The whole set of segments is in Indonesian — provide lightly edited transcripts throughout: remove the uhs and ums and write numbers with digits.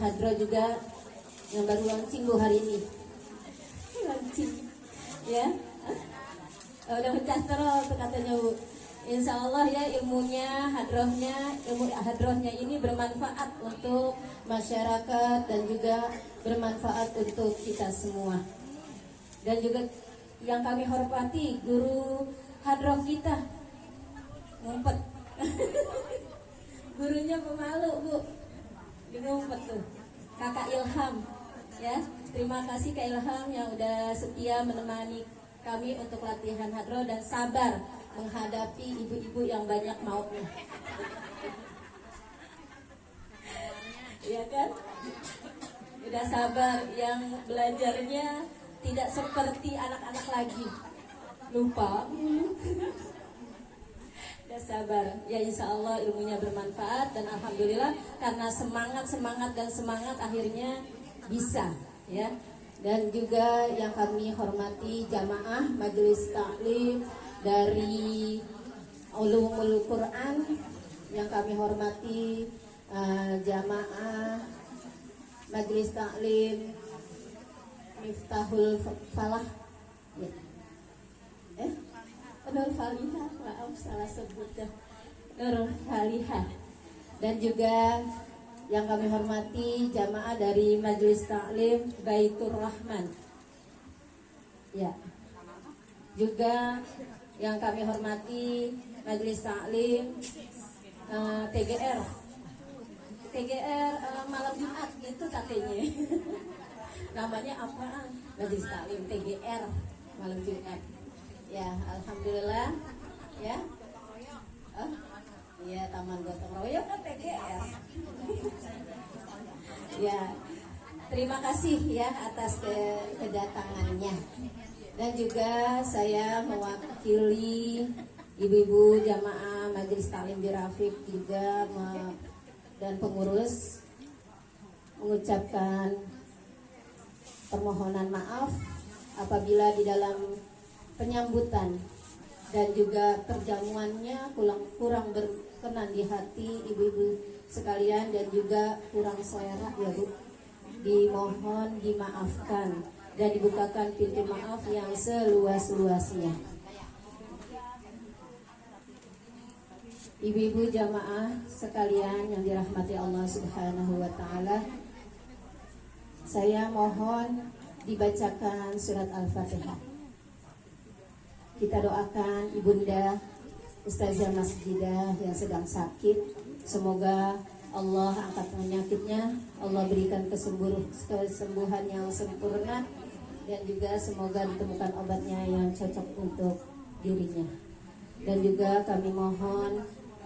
hadroh juga yang baru launching Bu hari ini. Launching ya. Udah pecah terus katanya Bu. Insya Allah ya ilmu hadrohnya ini bermanfaat untuk masyarakat dan juga bermanfaat untuk kita semua. Dan juga yang kami hormati guru hadroh kita ngumpet. Gurunya pemalu Bu, dia ngumpet tuh. Kakak Ilham ya, terima kasih Kak Ilham yang udah setia menemani kami untuk latihan hadroh dan sabar menghadapi ibu-ibu yang banyak maunya. Iya kan? Udah sabar, yang belajarnya tidak seperti anak-anak lagi. Lupa. Udah sabar. Ya insya Allah ilmunya bermanfaat dan alhamdulillah karena semangat akhirnya bisa ya. Dan juga yang kami hormati jamaah majelis taklim dari Ulumul Quran, yang kami hormati jamaah majelis taklim Miftahul Falah ya. Nur Falihah, maaf salah sebut ya. Nur Falihah. Dan juga yang kami hormati jamaah dari majelis taklim Baitur Rahman ya. Juga yang kami hormati majelis taklim TGR malam Jumat gitu katanya. Namanya apaan? Majelis taklim TGR malam Jumat. Ya, alhamdulillah ya. Iya, Taman Gotong Royong kan TGR. Ya, terima kasih ya atas kedatangannya. Dan juga saya mewakili ibu-ibu jamaah majelis taklim Birafik juga dan pengurus mengucapkan permohonan maaf apabila di dalam penyambutan dan juga perjamuannya kurang berkenan di hati ibu-ibu sekalian dan juga kurang selera ya Bu. Dimohon dimaafkan dan dibukakan pintu maaf yang seluas-luasnya. Ibu-ibu jamaah sekalian yang dirahmati Allah Subhanahu wa taala, saya mohon dibacakan surat Al-Fatihah. Kita doakan Ibunda Ustazah Masjidah yang sedang sakit, semoga Allah angkat penyakitnya, Allah berikan kesembuhan yang sempurna, dan juga semoga ditemukan obatnya yang cocok untuk dirinya. Dan juga kami mohon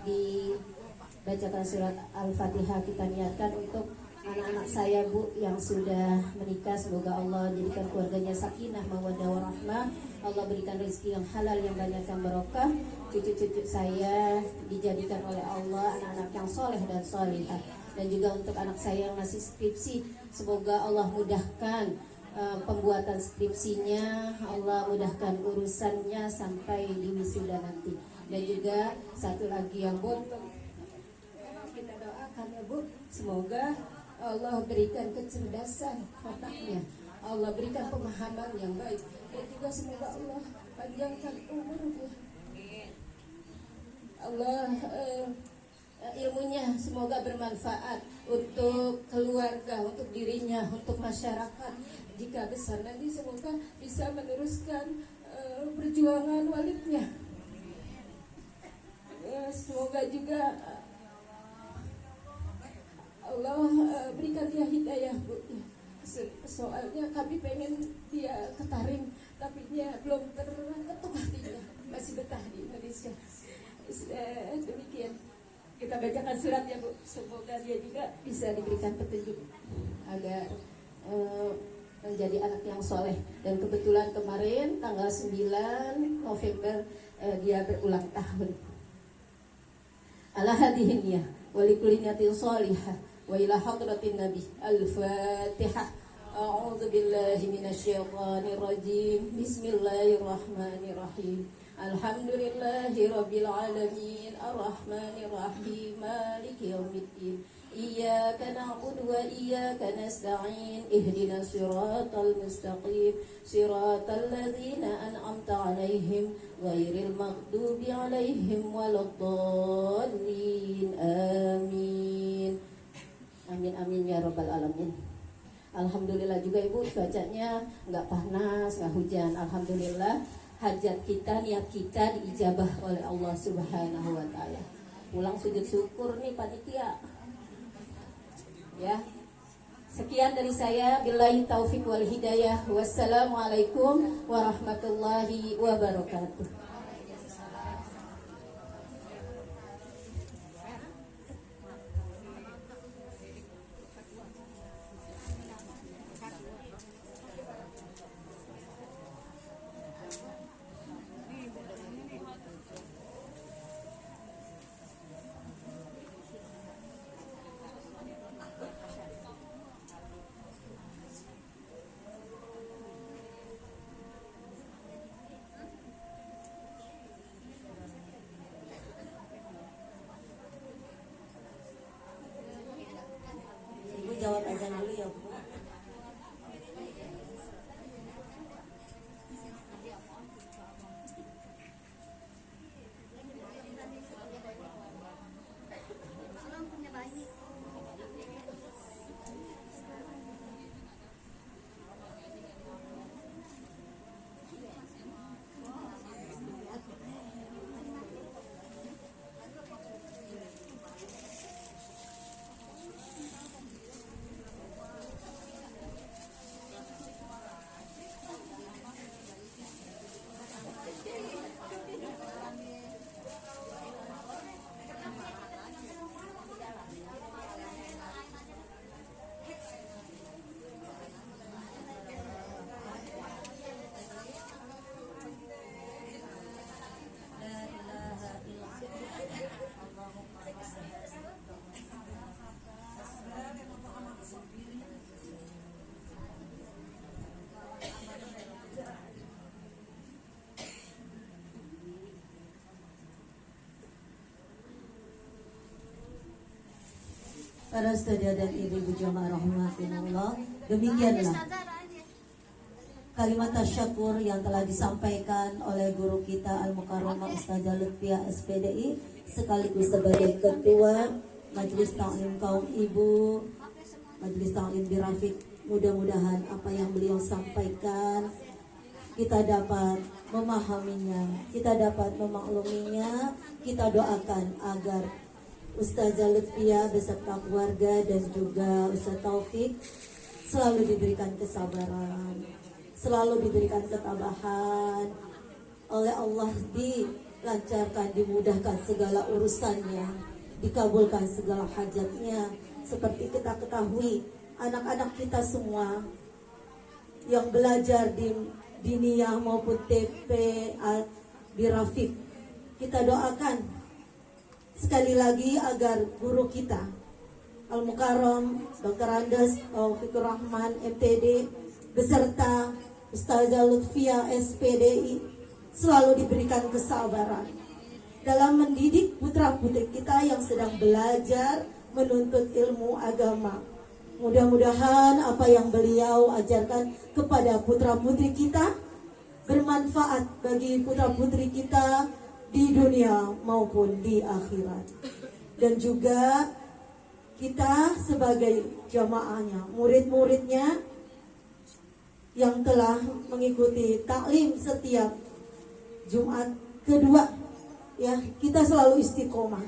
dibacakan surat Al-Fatihah, kita niatkan untuk anak-anak saya Bu yang sudah menikah, semoga Allah jadikan keluarganya sakinah mawaddah warahmah, Allah berikan rezeki yang halal yang banyak yang barokah, cucu-cucu saya dijadikan oleh Allah anak-anak yang soleh dan solihah. Dan juga untuk anak saya yang masih skripsi, semoga Allah mudahkan pembuatan skripsinya, Allah mudahkan urusannya sampai di wisuda nanti. Dan juga satu lagi yang bontong, kita doakan ya Bu, semoga Allah berikan kecerdasan otaknya, Allah berikan pemahaman yang baik, dan juga semoga Allah panjangkan umurnya, Allah ilmunya semoga bermanfaat untuk keluarga, untuk dirinya, untuk masyarakat. Jika besar nanti semoga bisa meneruskan perjuangan walidnya. Semoga juga Allah berikan dia hidayah Bu. Soalnya kami pengen dia ke Tarim, tapi dia belum terketuk hatinya, masih betah di Indonesia. Demikian kita bacakan suratnya Bu, semoga dia juga bisa diberikan petunjuk agar menjadi anak yang soleh. Dan kebetulan kemarin tanggal 9 November dia berulang tahun. Ala hadihinnya walikulli niyatin sholihah wa ila hadratin nabi. Al-Fatihah. A'udzu billahi minasyaitonir rajim. Bismillahirrahmanirrahim. Alhamdulillahi rabbil alamin, arrahmanir rahim, maliki yaumiddin. إياك نعبد وإياك نستعين اهدنا الصراط المستقيم صراط الذين أنعمت عليهم غير المغضوب عليهم ولا الضالين آمين. Amin amin ya rabbal alamin. Alhamdulillah juga Ibu, cuacanya nggak panas, nggak hujan. Alhamdulillah hajat kita, niat kita diijabah oleh Allah Subhanahu wa taala. Pulang sujud syukur nih panitia. Ya. Sekian dari saya, billahi taufik wal hidayah. Wassalamualaikum warahmatullahi wabarakatuh. Jawab azan dulu ya Bu. Para ustazah dan ibu-ibu jamaah rahimakumullah, demikianlah kalimat tasyakur yang telah disampaikan oleh guru kita Al-Mukarramah Ustazah Lutfiah SPDI sekaligus sebagai ketua Majelis Ta'lim Kaum Ibu Majelis Ta'lim Birafik. Mudah-mudahan apa yang beliau sampaikan kita dapat memahaminya, kita dapat memakluminya. Kita doakan agar Ustazah Lutfiah beserta keluarga dan juga Ustaz Taufik selalu diberikan kesabaran, selalu diberikan ketabahan oleh Allah, dilancarkan, dimudahkan segala urusannya, dikabulkan segala hajatnya. Seperti kita ketahui, anak-anak kita semua yang belajar di diniyah maupun TP di Rafiq, kita doakan sekali lagi agar guru kita Al-Mukarram Dr. Andes Taufikur Rahman MTD beserta Ustazah Lutfiah SPDI selalu diberikan kesabaran dalam mendidik putra-putri kita yang sedang belajar menuntut ilmu agama. Mudah-mudahan apa yang beliau ajarkan kepada putra-putri kita bermanfaat bagi putra-putri kita di dunia maupun di akhirat. Dan juga kita sebagai jamaahnya, murid-muridnya yang telah mengikuti taklim setiap Jumat kedua, ya, kita selalu istiqomah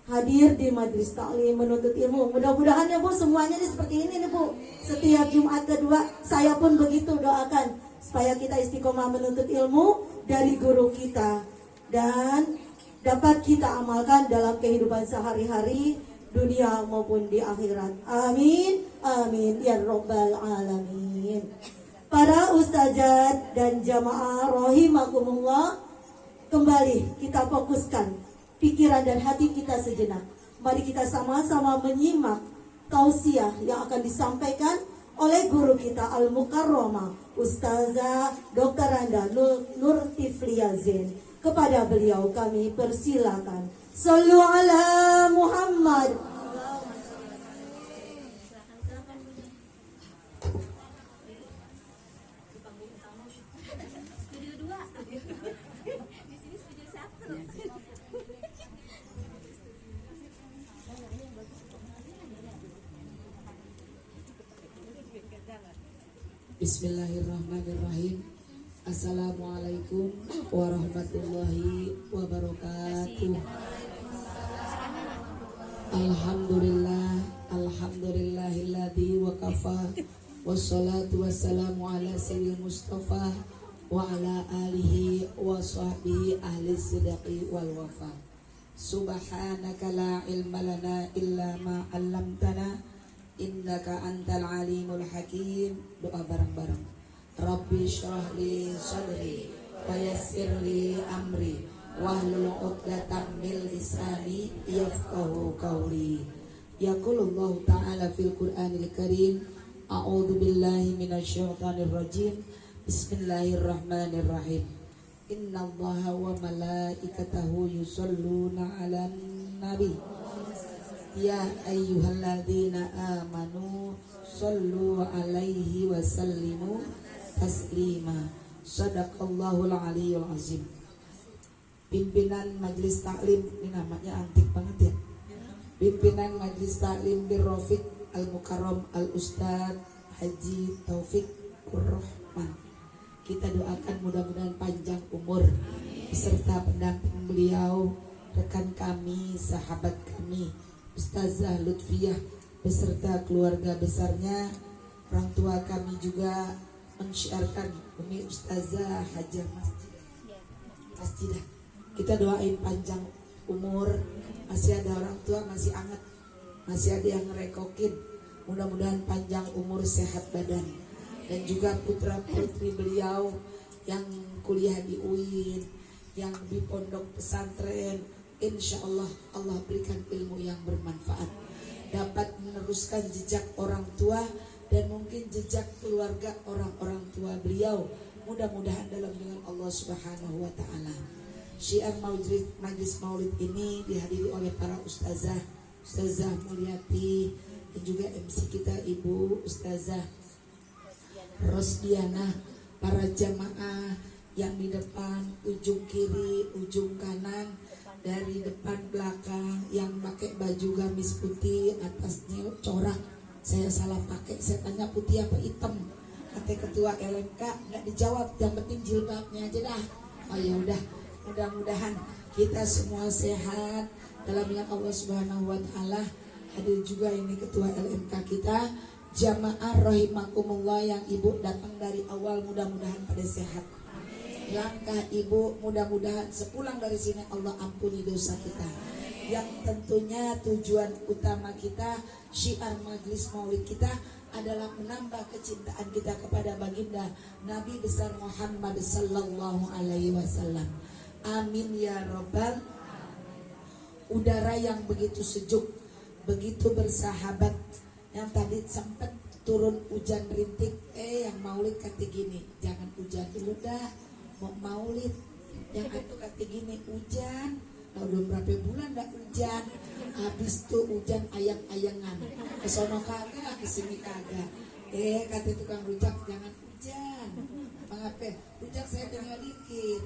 hadir di majelis taklim menuntut ilmu. Mudah-mudahan ya Bu, semuanya ini seperti ini nih Bu. Setiap Jumat kedua saya pun begitu doakan supaya kita istiqomah menuntut ilmu dari guru kita dan dapat kita amalkan dalam kehidupan sehari-hari dunia maupun di akhirat. Amin, amin ya rabbal alamin. Para ustazat dan jamaah rahimakumullah, kembali kita fokuskan pikiran dan hati kita sejenak. Mari kita sama-sama menyimak tausiah yang akan disampaikan oleh guru kita Al-Mukarramah Ustazah Dr. Anda Nur Tifliya Zain. Kepada beliau kami persilakan. Sallu ala Muhammad. Bismillahirrahmanirrahim. Assalamualaikum warahmatullahi wabarakatuh. Alhamdulillahilladzi waqafa wassalatu wassalamu ala sayyidil mustafa wa ala alihi wa sahbihi ahli sidqi wal wafa. Subhanaka la ilma lana illa ma 'allamtana innaka antal alimul hakim. Doa bareng-bareng. Rabbi shrah li sadri wa yassir li amri wahlul 'uqdatam min lisani yafqahu qawli. Yaqulullahu ta'ala fil Qur'anil Karim, a'udzu billahi minasyaitonir rajim. Bismillahirrahmanirrahim. Innallaha wa malaikatahu yusholluna 'alan nabi. Ya ayyuhalladzina amanu shollu alaihi wa sallimu taslima. Shadaqallahul aliyyul azim. Pimpinan Majelis Taklim, ini namanya antik banget ya. Pimpinan Majelis Taklim Birrafiq Al-Mukarram Al-Ustad Haji Taufik Rahman. Kita doakan mudah-mudahan panjang umur beserta pendamping beliau, rekan kami, sahabat kami Ustazah Lutfiyah beserta keluarga besarnya, orang tua kami juga mensyiarkan Umi Ustazah Hajar Masjidah. Kita doain panjang umur, masih ada orang tua masih anget, masih ada yang ngerekokin, mudah-mudahan panjang umur sehat badan. Dan juga putra putri beliau yang kuliah di UIN, yang di pondok pesantren, insya Allah Allah berikan ilmu yang bermanfaat, dapat meneruskan jejak orang tua dan mungkin jejak keluarga orang-orang tua beliau, mudah-mudahan dalam dengan Allah Subhanahu wa Ta'ala. Syiar Majlis Maulid ini dihadiri oleh para Ustazah Mulyati dan juga MC kita Ibu Ustazah Rosdiana, para jamaah yang di depan, ujung kiri, ujung kanan, dari depan belakang, yang pakai baju gamis putih atasnya corak. Saya salah pakai, saya tanya putih apa hitam, kata ketua LMK nggak dijawab, yang penting jilbabnya aja dah. Oh ya udah, mudah-mudahan kita semua sehat dalam yang Allah Subhanahu wa Ta'ala. Hadir juga ini ketua LMK kita, jamaah rahimakumullah yang ibu datang dari awal, mudah-mudahan pada sehat. Langkah ibu mudah-mudahan sepulang dari sini Allah ampuni dosa kita. Yang tentunya tujuan utama kita, syiar Majlis Maulid kita adalah menambah kecintaan kita kepada baginda Nabi besar Muhammad sallallahu alaihi wasallam. Amin ya rabbal. Udara yang begitu sejuk, begitu bersahabat, yang tadi sempat turun hujan rintik, yang maulid kata gini, jangan hujan dulu dah, mau maulid. Yang itu kata gini, hujan, udah berapa bulan dah hujan, habis tuh hujan ayang-ayangan, kesono kagak, kesini kagak. Kata tukang rujak, jangan hujan. Mengapa? Rujak saya tinggal dikit.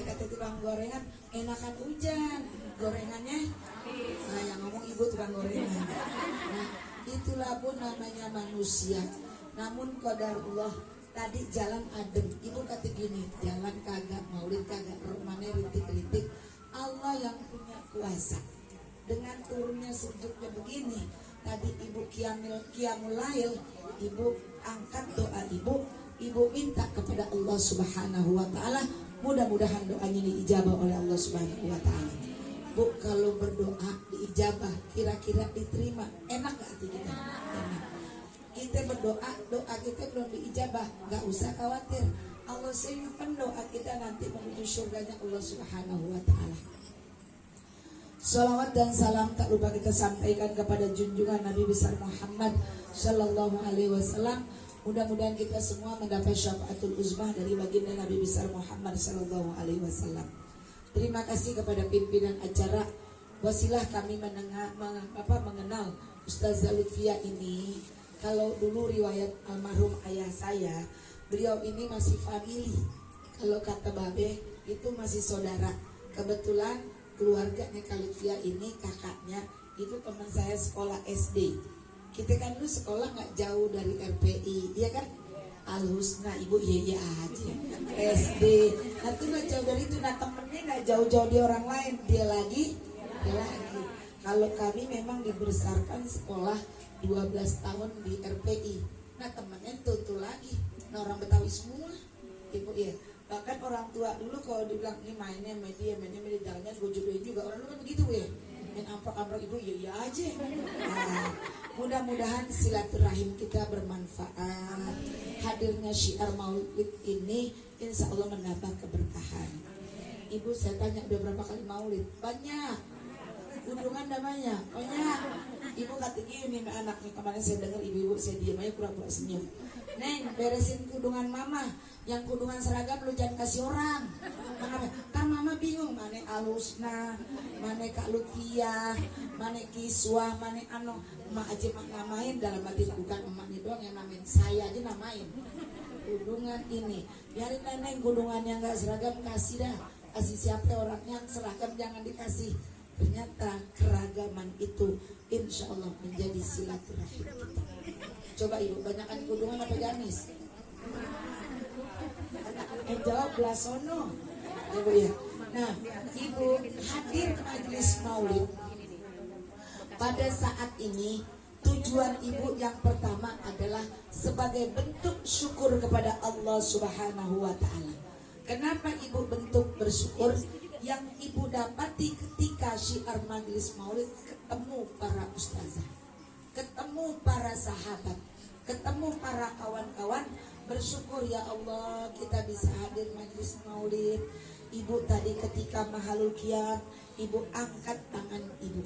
Kata tukang gorengan, enakan hujan, gorengannya. Nah yang ngomong ibu tukang gorengan. Nah itulah pun namanya manusia. Namun qadarullah, tadi jalan adem, ibu kata gini, jalan kagak, maulid kagak, rumahnya rintik-rintik. Allah yang punya kuasa. Dengan turunnya sejuknya begini, tadi ibu qiyamul lail, ibu angkat doa ibu minta kepada Allah Subhanahu wa Ta'ala, mudah-mudahan doanya diijabah oleh Allah Subhanahu wa Ta'ala. Bu, kalau berdoa diijabah, kira-kira diterima, enak gak hati kita? Enak. Kita berdoa, doa kita belum diijabah, gak usah khawatir. Allah simpan doa kita nanti menuju surganya Allah Subhanahu wa Ta'ala. Salawat dan salam tak lupa kita sampaikan kepada junjungan Nabi besar Muhammad sallallahu alaihi wasallam. Mudah-mudahan kita semua mendapat syafaatul uzmah dari baginda Nabi besar Muhammad sallallahu alaihi wasallam. Terima kasih kepada pimpinan acara. Wasilah kami mengenal Ustazah Lutfiyah ini. Kalau dulu riwayat almarhum ayah saya, beliau ini masih family. Kalau kata babe itu masih saudara. Kebetulan keluarganya Kak Lutfiyah ini, kakaknya itu teman saya sekolah SD. Kita kan dulu sekolah nggak jauh dari RPI, iya kan? Al-Husna ibu iya aja SD. Nah itu nggak jauh dari itu, nah temennya nggak jauh-jauh di orang lain, dia lagi. Kalau kami memang dibesarkan sekolah 12 tahun di RPI. Nah temennya tuh lagi, nah orang Betawi semua ibu ya. Bahkan orang tua dulu kalau dibilang ini mainnya media jalannya gue jodohin juga, orang dulu kan begitu ya, main amplop ibu iya aja. Nah, mudah-mudahan silaturahim kita bermanfaat. Hadirnya syiar maulid ini insya Allah menambah keberkahan. Ibu saya tanya udah berapa kali maulid? Banyak. Kudungan namanya, banyak. Ibu kata gini anaknya, kemarin saya dengar ibu-ibu, saya diam aja pura-pura senyum. Neng, beresin kudungan mama. Yang kudungan seragam lu jangan kasih orang. Kenapa? Kan mama bingung, mana Al-Husna, mana Kak Lutfiah, mana Kiswah, mana Ano. Emak aja namain, dalam hati bukan emaknya doang yang namain, saya aja namain. Kudungan ini, biarin neng kudungan yang gak seragam kasih dah. Kasih siapa orangnya, seragam jangan dikasih. Ternyata keragaman itu insya Allah menjadi silaturahim kita. Coba ibu, banyakkan kudungan apa gamis? Jawab Blasono ibu ya. Nah ibu hadir ke majelis maulid pada saat ini, tujuan ibu yang pertama adalah sebagai bentuk syukur kepada Allah Subhanahu wa Ta'ala. Kenapa ibu bentuk bersyukur? Yang ibu dapati ketika syiar majelis maulid, ketemu para ustazah, ketemu para sahabat, ketemu para kawan-kawan, bersyukur ya Allah kita bisa hadir majelis maulid. Ibu tadi ketika mahalul qiyam, ibu angkat tangan ibu.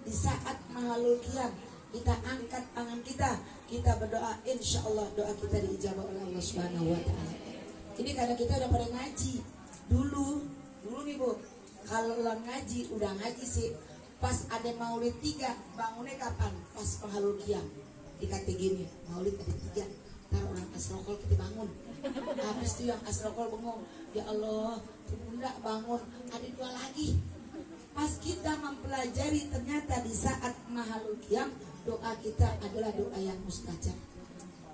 Di saat mahalul qiyam, kita angkat tangan kita berdoa, insya Allah doa kita diijabah oleh Allah Subhanahu wa Ta'ala. Ini karena kita udah pada ngaji dulu nih bu, kalau ngaji udah ngaji sih, pas ada maulid 3 bangunnya kapan? Pas mahalul qiyam. Dikata gini, maulid ada 3, ntar orang asrokol kita bangun. Habis itu yang asrokol bengong, ya Allah bunda bangun, ada 2 lagi. Pas kita mempelajari ternyata di saat mahalul qiyam doa kita adalah doa yang mustajab.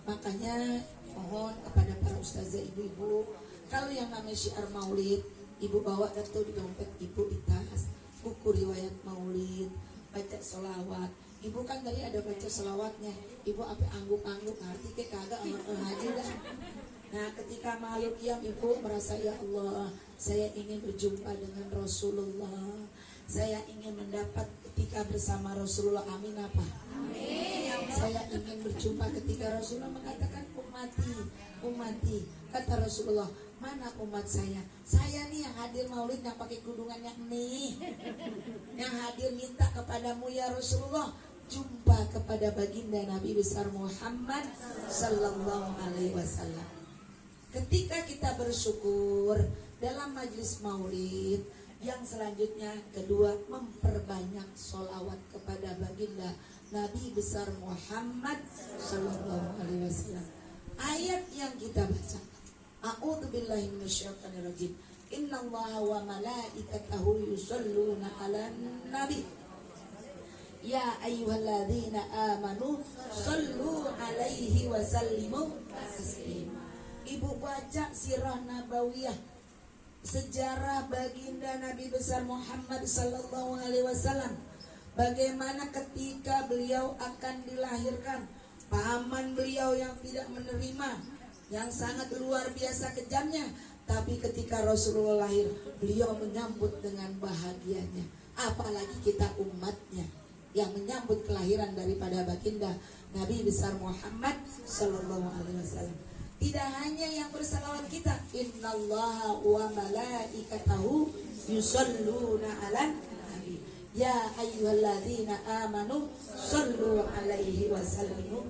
Makanya mohon kepada para ustazah ibu-ibu, kalau yang namanya syiar maulid, ibu bawa atau di dompet ibu di tas, buku riwayat maulid, baca sholawat. Ibu kan tadi ada baca sholawatnya, ibu apa angguk-angguk ngerti ke kagak haji dah. Nah ketika mahalul qiyam ibu merasa ya Allah, saya ingin berjumpa dengan Rasulullah, saya ingin mendapat ketika bersama Rasulullah, amin apa? Amin. Saya ingin berjumpa ketika Rasulullah mengatakan umati, kata Rasulullah, mana umat saya? Saya nih yang hadir maulid yang pakai kudungannya nih, yang hadir minta kepadamu ya Rasulullah, jumpa kepada baginda Nabi besar Muhammad Sallallahu Alaihi Wasallam. Ketika kita bersyukur dalam majelis maulid, yang selanjutnya kedua, memperbanyak sholawat kepada baginda Nabi besar Muhammad Sallallahu Alaihi Wasallam. Ayat yang kita baca, A'udzubillahi minasyaitonirrajim. Innallaha wa malaikatahu yusholluna 'alan nabi. Ya ayyuhalladzina amanu shallu 'alaihi wa sallimu taslima. Ibu baca sirah nabawiyah, sejarah baginda Nabi besar Muhammad sallallahu alaihi wasallam. Bagaimana ketika beliau akan dilahirkan, paman beliau yang tidak menerima, yang sangat luar biasa kejamnya, tapi ketika Rasulullah lahir, beliau menyambut dengan bahagianya. Apalagi kita umatnya yang menyambut kelahiran daripada baginda Nabi besar Muhammad sallallahu alaihi wasallam. Tidak hanya yang bersalawat kita, innallaha wa malaikatahu yusholluna 'alan nabi. Ya ayyuhalladzina amanu shallu 'alaihi wa sallimu.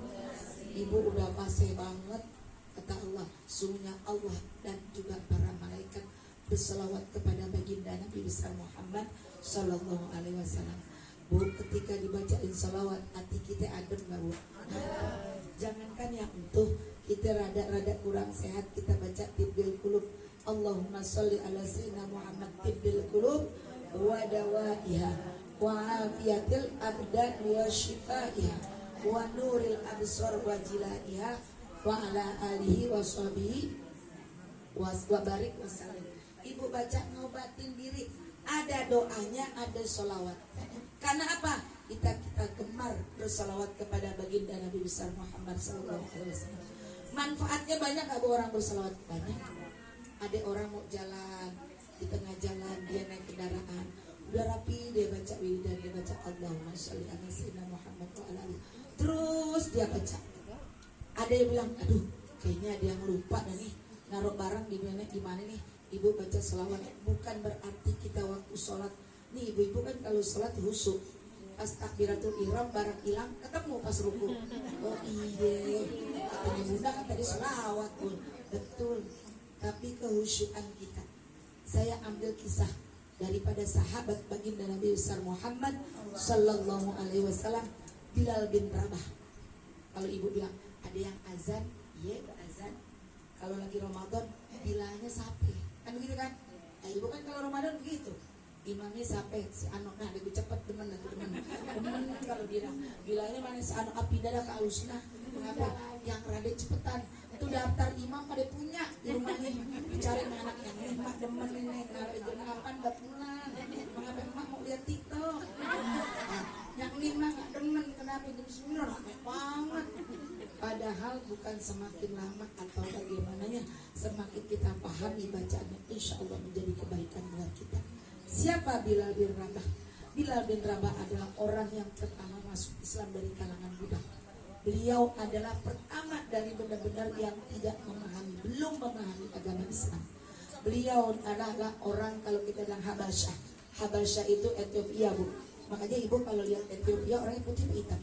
Ibu udah fasih banget, kata Allah, sungguhnya Allah dan juga para malaikat bersalawat kepada baginda Nabi besar Muhammad sallallahu alaihi wasallam. Bu, ketika dibacain salawat, hati kita adem gak bu? Jangankan yang untuk kita rada kurang sehat, kita baca tibbil qulub. Allahumma sholli ala sayyidina Muhammad tibbil qulub wa dawaiha wa afiyatil abdan wa shifaiha wa nuril absar wa jilaiha wa ala alihi washabihi wa barik wasallim. Ibu baca ngobatin diri, ada doanya, ada sholawat. Karena apa? Kita gemar bersolawat kepada baginda Nabi besar Muhammad sallallahu alaihi wasallam. Manfaatnya banyak. Ada orang bersolawat banyak. Ada orang mau jalan, di tengah jalan dia naik kendaraan, udah rapi dia baca wiridan, dia baca Allahumma sholli ala sayyidina Muhammad wa ala alihi. Terus dia baca. Ada yang bilang, aduh kayaknya ada yang lupa nih naruh barang di mana nih. Ibu baca selawat. Bukan berarti kita waktu sholat nih, ibu-ibu kan kalau sholat khusyuk, pas takbiratul ihram barang hilang ketemu pas ruku. Oh iya, katanya bunda kan tadi selawat pun betul. Tapi kehusyukan kita, saya ambil kisah daripada sahabat baginda Nabi besar Muhammad sallallahu alaihi wasallam, Bilal bin Rabah. Kalau ibu bilang ada yang azan, iya azan. Kalau lagi Ramadan bilangnya sampai, kan begitu kan? Nah, ibu kan kalau Ramadan begitu, imamnya sampai si anak nah lebih cepat teman kalau dia bilangnya mana si anak api dada ke alusna. Mengapa? Yang rada cepetan itu daftar imam pada punya di rumahnya, dicari anak yang emak demen ini kapan gak pulang. Mengapa emak mau lihat TikTok? Nah, yang lima gak demen, kenapa? Jam 9 rame banget. Padahal bukan semakin lama atau bagaimananya, semakin kita pahami bacaannya, insya Allah menjadi kebaikan buat kita. Siapa Bilal bin Rabah? Bilal bin Rabah adalah orang yang pertama masuk Islam dari kalangan budak. Beliau adalah pertama dari benar-benar yang tidak memahami, belum memahami agama Islam. Beliau adalah orang, kalau kita bilang Habasyah. Habasyah itu Ethiopia, Bu. Makanya ibu kalau lihat Ethiopia orangnya putih hitam.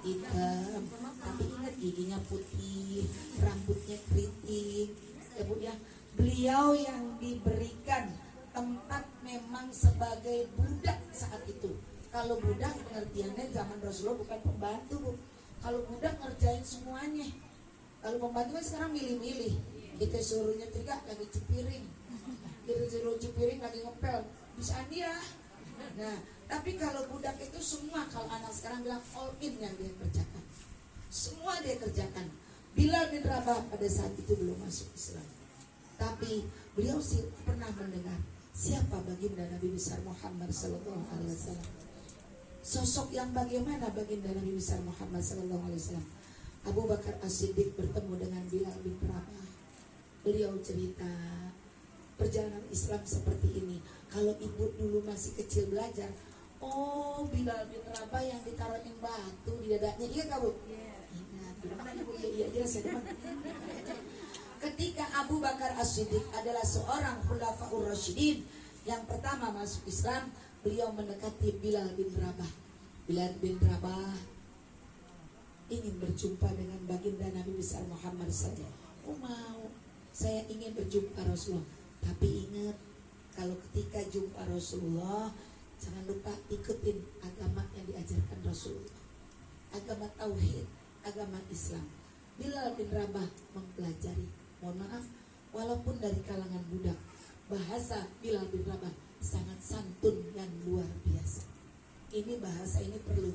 Hitam, tapi ingat giginya putih, rambutnya keriting. Ya Bu ya. Beliau yang diberikan tempat memang sebagai budak saat itu. Kalau budak pengertiannya zaman Rasulullah bukan pembantu, Bu. Kalau budak ngerjain semuanya. Kalau pembantu kan sekarang milih-milih. Kita suruh nyetrika lagi cipiring, kita suruh cipiring lagi ngepel, bisa dia. Nah, tapi kalau budak itu semua, kalau anak sekarang bilang all in yang dia kerjakan, semua dia kerjakan. Bilal bin Rabah pada saat itu belum masuk Islam, tapi beliau sih pernah mendengar siapa baginda Nabi besar Muhammad sallallahu alaihi wasallam. Sosok yang bagaimana baginda Nabi besar Muhammad sallallahu alaihi wasallam? Abu Bakar As-Siddiq bertemu dengan Bilal bin Rabah. Beliau cerita perjalanan Islam seperti ini. Kalau ibu dulu masih kecil belajar, oh Bilal bin Rabah yang ditaruhin batu di dadanya, iya gak Bu? Iya, jelas ya teman. Ketika Abu Bakar As-Siddiq adalah seorang khulafaur rasyidin yang pertama masuk Islam, beliau mendekati Bilal bin Rabah. Bilal bin Rabah ingin berjumpa dengan baginda Nabi besar Muhammad SAW. Oh mau, saya ingin berjumpa Rasulullah. Tapi ingat, kalau ketika jumpa Rasulullah, jangan lupa ikutin agama yang diajarkan Rasulullah. Agama tauhid, agama Islam. Bilal bin Rabah mempelajari. Mohon maaf, walaupun dari kalangan budak, bahasa Bilal bin Rabah sangat santun dan luar biasa. Ini bahasa ini perlu.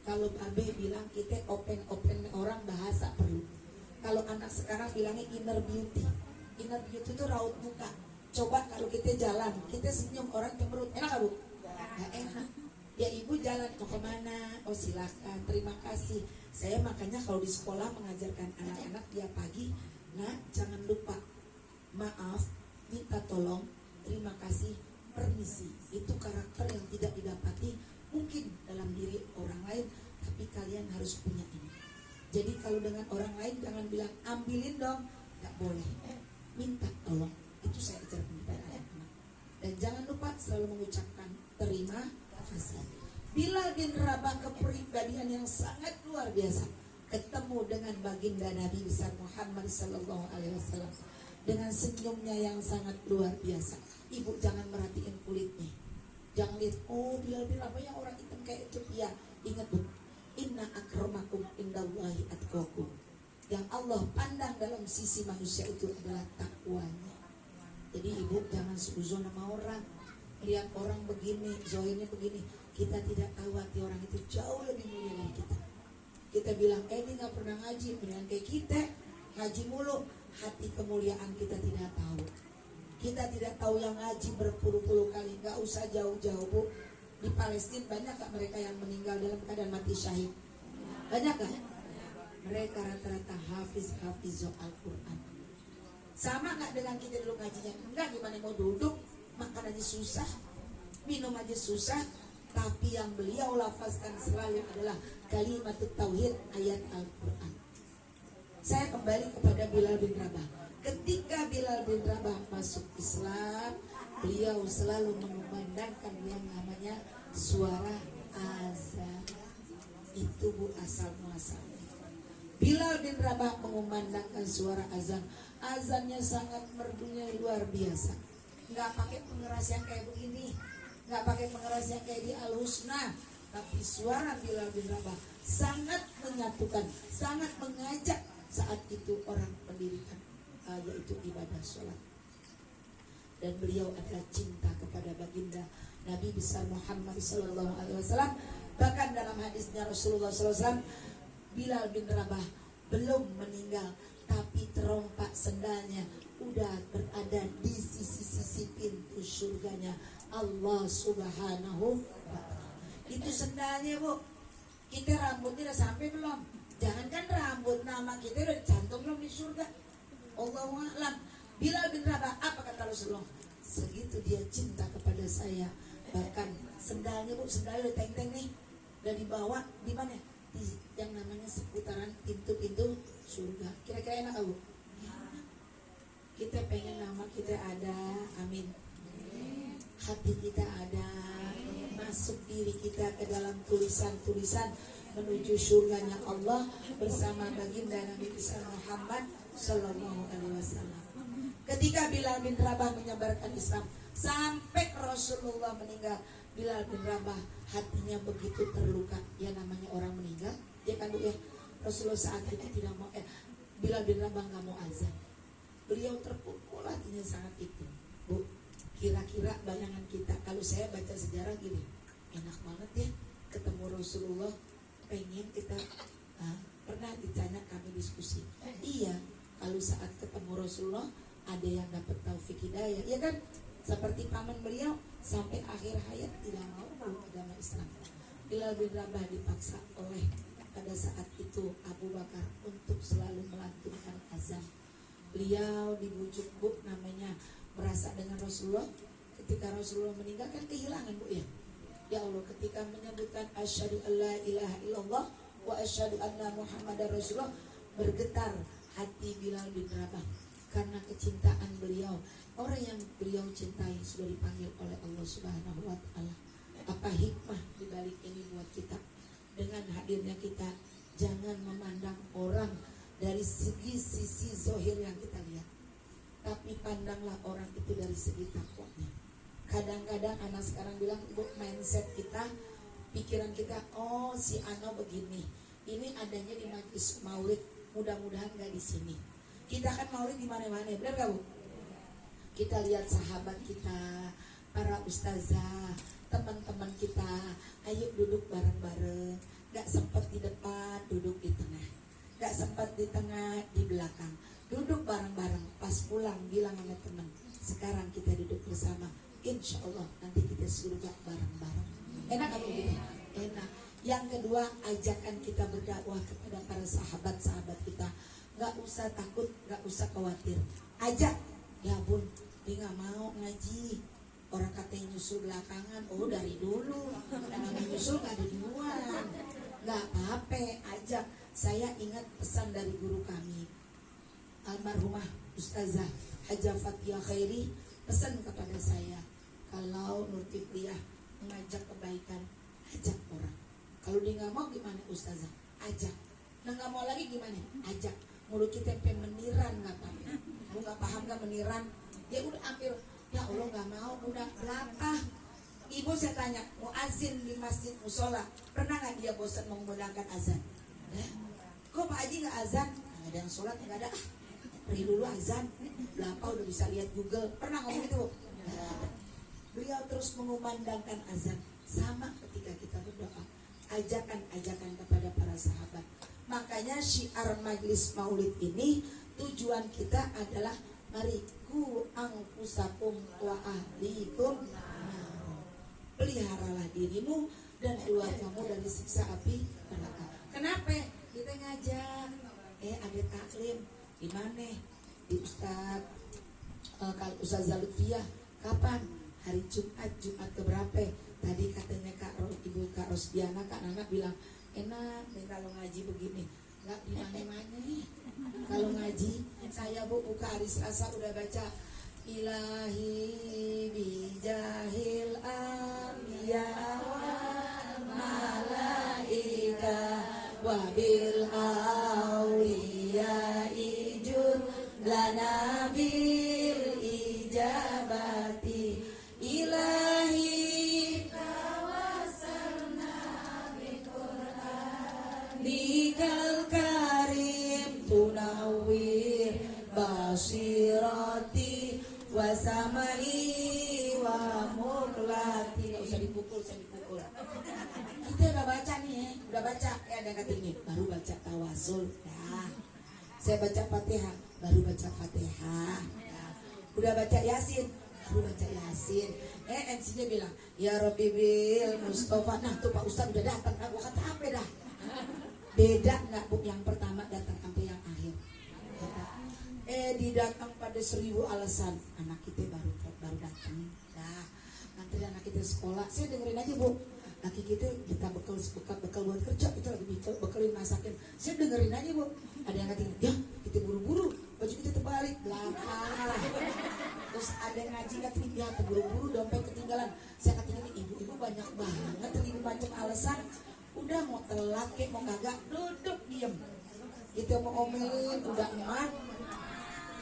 Kalau Abe bilang kita open orang bahasa perlu. Kalau anak sekarang bilangnya inner beauty. Inner beauty itu raut muka. Coba kalau kita jalan, kita senyum orang cemberut, enak gak Bu? Gak enak. Ya ibu jalan mau kemana? Oh silakan, terima kasih. Saya makanya kalau di sekolah mengajarkan anak-anak tiap pagi, nah jangan lupa maaf, minta tolong, terima kasih, permisi. Itu karakter yang tidak didapati mungkin dalam diri orang lain, tapi kalian harus punya ini. Jadi kalau dengan orang lain jangan bilang ambilin dong, nggak boleh. Minta tolong. Itu saya ajarkan kepada anak-anak. Dan jangan lupa selalu mengucapkan terima kasih. Bilal bin Rabah kepribadian yang sangat luar biasa. Ketemu dengan baginda Nabi besar Muhammad sallallahu alaihi wasallam dengan senyumnya yang sangat luar biasa. Ibu jangan merhatiin kulitnya. Jangan lihat, oh Bilal bin Rabah yang orang hitam kayak itu. Ya, ingat Bu, inna akramakum indallahi atqakum. Yang Allah pandang dalam sisi manusia itu adalah takwanya. Jadi ibu jangan suzon sama orang. Lihat orang begini, zohirnya begini, kita tidak tahu hati orang itu jauh lebih mulia dari kita. Kita bilang, ini gak pernah ngaji, mendingan kayak kita. ngaji mulu, hati kemuliaan kita tidak tahu. Kita tidak tahu yang ngaji berpuluh-puluh kali. Gak usah jauh-jauh Bu. Di Palestina banyak gak mereka yang meninggal dalam keadaan mati syahid? Banyak gak? Mereka rata-rata hafiz Al-Quran. Sama gak dengan kita dulu ngajinya? Enggak, gimana mau duduk, makan aja susah, minum aja susah. Tapi yang beliau lafazkan selalu adalah kalimat tauhid, ayat Al-Quran. Saya kembali kepada Bilal bin Rabah. Ketika Bilal bin Rabah masuk Islam, beliau selalu mengumandangkan yang namanya suara azan. Itu Bu asal muasalnya. Bilal bin Rabah mengumandangkan suara azan. Azannya sangat merdunya luar biasa. Nggak pakai pengeras yang kayak begini, nggak pakai pengeras yang kayak di Al-Husna, tapi suara Bilal bin Rabah sangat menyatukan, sangat mengajak saat itu orang mendirikan yaitu ibadah sholat. Dan beliau adalah cinta kepada baginda Nabi besar Muhammad SAW. Bahkan dalam hadisnya Rasulullah SAW, Bilal bin Rabah belum meninggal, tapi terompak sendalnya udah berada di sisi-sisi pintu surganya Allah Subhanahu wa ta'ala. Itu sendalnya Bu. Kita rambutnya udah sampai belum? Jangankan rambut, nama kita udah dicantum belum di surga? Allahu a'lam. Bilal bin Rabah, apa kata Rasulullah? Segitu dia cinta kepada saya. Bahkan sendalnya Bu, sendalnya udah teng-teng nih, udah dibawa di mana? Di yang namanya seputaran pintu-pintu surga. Kira-kira enak Bu? Kita pengen nama kita ada, amin. Hati kita ada, masuk diri kita ke dalam tulisan-tulisan menuju surganya Allah bersama baginda Nabi besar Muhammad Sallallahu Alaihi Wasallam. Ketika Bilal bin Rabah menyebarkan Islam sampai Rasulullah meninggal, Bilal bin Rabah hatinya begitu terluka. Ya namanya orang meninggal, ya kan Bu ya. Rasulullah saat itu tidak mau, Bilal bin Rabah nggak mau azan. Beliau terpukul hatinya sangat itu. Bu, kira-kira bayangan kita kalau saya baca sejarah gini, enak banget ya ketemu Rasulullah. Pengen kita pernah ditanya kami diskusi, iya kalau saat ketemu Rasulullah ada yang dapat taufik hidayah, ya kan? Seperti paman beliau sampai akhir hayat tidak mau agama Islam. Bilal bin Rabah dipaksa oleh pada saat itu Abu Bakar untuk selalu melantunkan azan. Beliau dibujuk Bu, namanya merasa dengan Rasulullah. Ketika Rasulullah meninggal kan kehilangan Bu ya. Ya Allah, ketika menyebutkan asyhadu alla ilaha illallah wa asyhadu anna Muhammadar Rasulullah, bergetar hati Bilal bin Rabah karena kecintaan beliau. Orang yang beliau cintai sudah dipanggil oleh Allah Subhanahu wa ta'ala. Apa hikmah dibalik ini buat kita? Dengan hadirnya kita, jangan memandang orang dari segi sisi zohir yang kita lihat, tapi pandanglah orang itu dari segi takwanya. Kadang-kadang anak sekarang bilang, Bu, mindset kita, pikiran kita, oh si Ano begini, ini adanya di majlis maulid, mudah-mudahan gak di sini. Kita kan maulid di mana-mana, benar gak Bu? Kita lihat sahabat kita, para ustazah, teman-teman kita, ayo duduk bareng-bareng. Gak sempat di depan, duduk di tengah. Gak sempat di tengah, di belakang. Duduk bareng-bareng, pas pulang bilang sama teman, sekarang kita duduk bersama. Insya Allah nanti kita surga bareng-bareng. Enak gak begini? Enak. Yang kedua, ajakan kita berdakwah kepada para sahabat-sahabat kita. Gak usah takut, gak usah khawatir. Ajak. Ya Bun, dia gak mau ngaji. Orang katanya nyusul belakangan. Oh dari dulu. Namanya nyusul gak ada duluan. Gak apa-apa, ajak. Saya ingat pesan dari guru kami, almarhumah Ustazah Hajah Fathia Khairi, pesan kepada saya, kalau Nur Tifliyah mengajak kebaikan, ajak orang. Kalau dia nggak mau gimana Ustazah? Ajak. Nah nggak mau lagi gimana? Ajak. Mulut kita meniran nggak apa-apa. Lu nggak paham nggak meniran? Ya udah ambil. Ya Allah nggak mau. Udah berapa? Ibu saya tanya, muazin di masjid musola, pernah nggak dia bosan mengumandangkan azan? Kok Pak Haji nggak azan? Nggak ada yang sholat, nggak ada. Pergi dulu azan. Berapa udah bisa lihat Google. Pernah ngomong gitu? Beliau terus mengumandangkan azan. Sama ketika kita berdoa, ajakan-ajakan kepada para sahabat. Makanya syiar majelis maulid ini tujuan kita adalah mari ku angkusakum wa ahlikum, peliharalah dirimu dan keluargamu dari siksa api neraka. Kenapa kita ngajak ada taklim di mana? Di Ustazah Lutfiah. Kapan? Hari Jumat keberapa? Tadi katanya Ibu Kak Rosdiana, Kak Nana bilang enak nih kalau ngaji begini, nggak di mana-mana. Kalau ngaji saya buka hari Selasa udah baca Ilahi bijahil anbiya wal malaika wa bil awliya ijun lana bil ijabati Ilahi tawassalna bi Qur'anikal karim tunawwir basirati wasamai wa muklati. Nggak usah dipukul, saya dipukul. Kita udah baca nih, udah baca. Ada kata ini, baru baca tawasul. Nah, saya baca Fatihah, baru baca Fatihah. Nah, udah baca Yasin, baru baca Yasin. MC-nya bilang, ya Rabbi bil Mustafa. Nah tuh Pak Ustadz udah datang. Aku kata apa dah? Beda nggak Bu? Yang pertama datang sampai yang akhir. Didatang pada 1000 alasan. Anak kita baru datang. Nah, nanti anak kita sekolah. Saya dengerin aja Bu. Laki kita bekal buat kerja. Kita lagi bekalin masakin. Saya dengerin aja Bu. Ada yang ngatain, ya kita buru-buru. Baju kita terbalik belakang. Terus ada yang ngaji ngatain, ya terburu-buru dompet ketinggalan. Saya katain ini ibu-ibu banyak banget ini macam alasan. Udah mau telat kek mau kagak duduk diem. Kita mau omelin udah emak.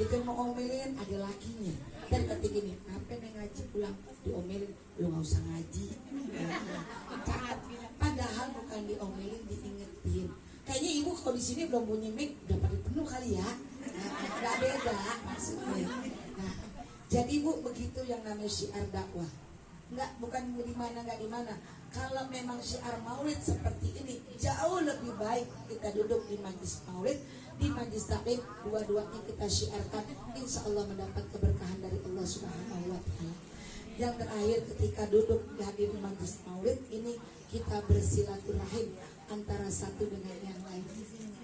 Kita mau omelin ada lakinya. Dan kata gini, apa yang ngaji pulang diomelin, lu nggak usah ngaji. Padahal bukan diomelin, diingetin. Kayaknya ibu kalau di sini belum punya mic udah pada penuh kali ya. Nggak beda maksudnya. Nah, jadi Bu begitu yang namanya syiar dakwah. Bukan di mana nggak di mana. Kalau memang syiar maulid seperti ini jauh lebih baik kita duduk di majlis maulid, di majlis taklim, dua-duanya kita syiarkan, insya Allah mendapat keberkahan dari Allah Subhanahu wa Ta'ala. Yang terakhir ketika duduk di hadir majlis maulid ini kita bersilaturahim antara satu dengan yang lain.